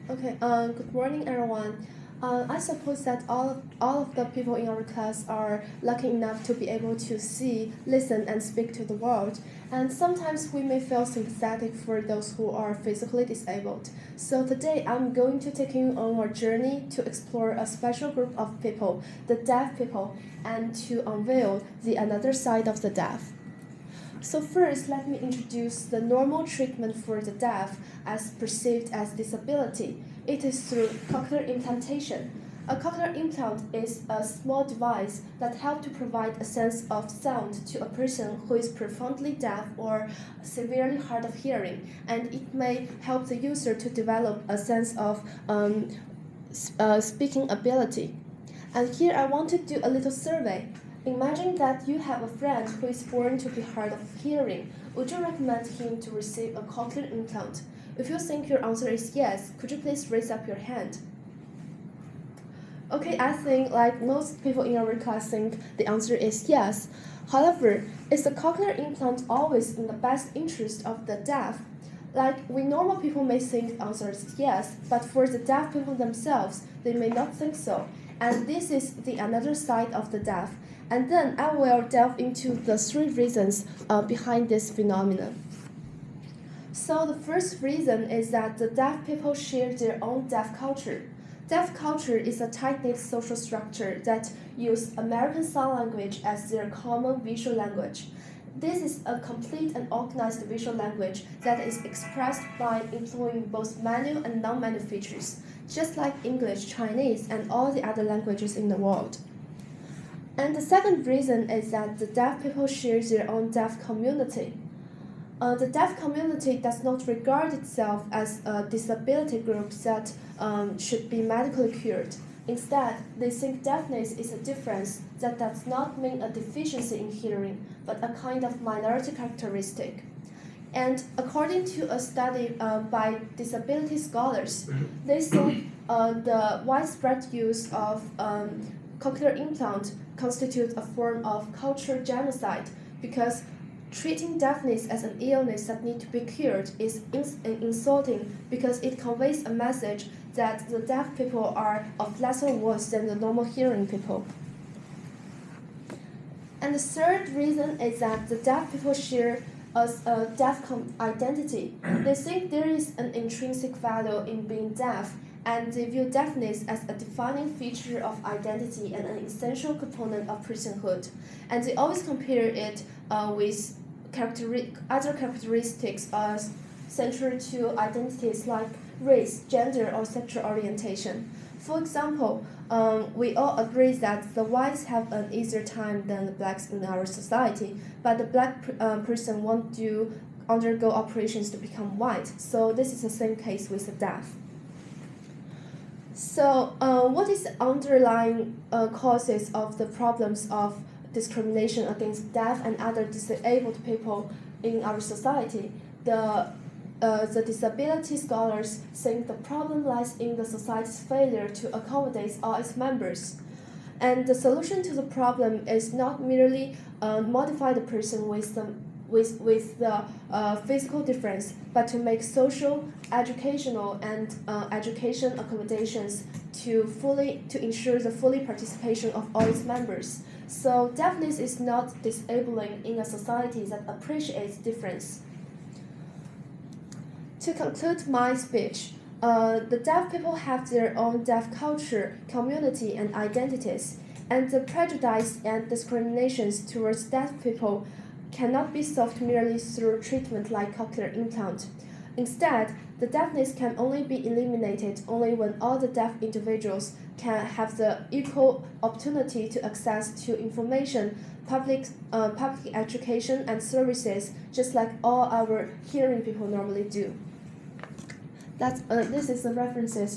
Okay, good morning, everyone. I suppose that all of the people in our class are lucky enough to be able to see, listen, and speak to the world. And sometimes we may feel sympathetic for those who are physically disabled. So today I'm going to take you on a journey to explore a special group of people, the deaf people, and to unveil the another side of the deaf. So first, let me introduce the normal treatment for the deaf as perceived as disability. It is through cochlear implantation. A cochlear implant is a small device that helps to provide a sense of sound to a person who is profoundly deaf or severely hard of hearing, and it may help the user to develop a sense of speaking ability. And here I want to do a little survey. Imagine that you have a friend who is born to be hard of hearing. Would you recommend him to receive a cochlear implant? If you think your answer is yes, could you please raise up your hand? Okay, I think like most people in our class think the answer is yes. However, is the cochlear implant always in the best interest of the deaf? Like we normal people may think the answer is yes, but for the deaf people themselves, they may not think so. And this is the another side of the deaf. And then I will delve into the three reasons behind this phenomenon. So the first reason is that the deaf people share their own deaf culture. Deaf culture is a tight-knit social structure that uses American Sign Language as their common visual language. This is a complete and organized visual language that is expressed by employing both manual and non-manual features, just like English, Chinese, and all the other languages in the world. And the second reason is that the deaf people share their own deaf community. The deaf community does not regard itself as a disability group that should be medically cured. Instead, they think deafness is a difference that does not mean a deficiency in hearing, but a kind of minority characteristic. And according to a study by disability scholars, they say the widespread use of cochlear implant constitutes a form of cultural genocide because treating deafness as an illness that needs to be cured is insulting because it conveys a message that the deaf people are of lesser worth than the normal hearing people. And the third reason is that the deaf people share a deaf identity. They think there is an intrinsic value in being deaf, and they view deafness as a defining feature of identity and an essential component of personhood. And they always compare it with other characteristics central to identities like race, gender, or sexual orientation. For example, we all agree that the whites have an easier time than the blacks in our society, but the black person won't undergo operations to become white. So this is the same case with the deaf. So what is the underlying causes of the problems of discrimination against deaf and other disabled people in our society? The disability scholars think the problem lies in the society's failure to accommodate all its members. And the solution to the problem is not merely modify the person with the physical difference, but to make social, educational, and education accommodations to ensure the fully participation of all its members. So deafness is not disabling in a society that appreciates difference. To conclude my speech, the deaf people have their own deaf culture, community, and identities, and the prejudice and discriminations towards deaf people cannot be solved merely through treatment like cochlear implant. Instead, the deafness can only be eliminated only when all the deaf individuals can have the equal opportunity to access to information, public education, and services, just like all our hearing people normally do. This is the references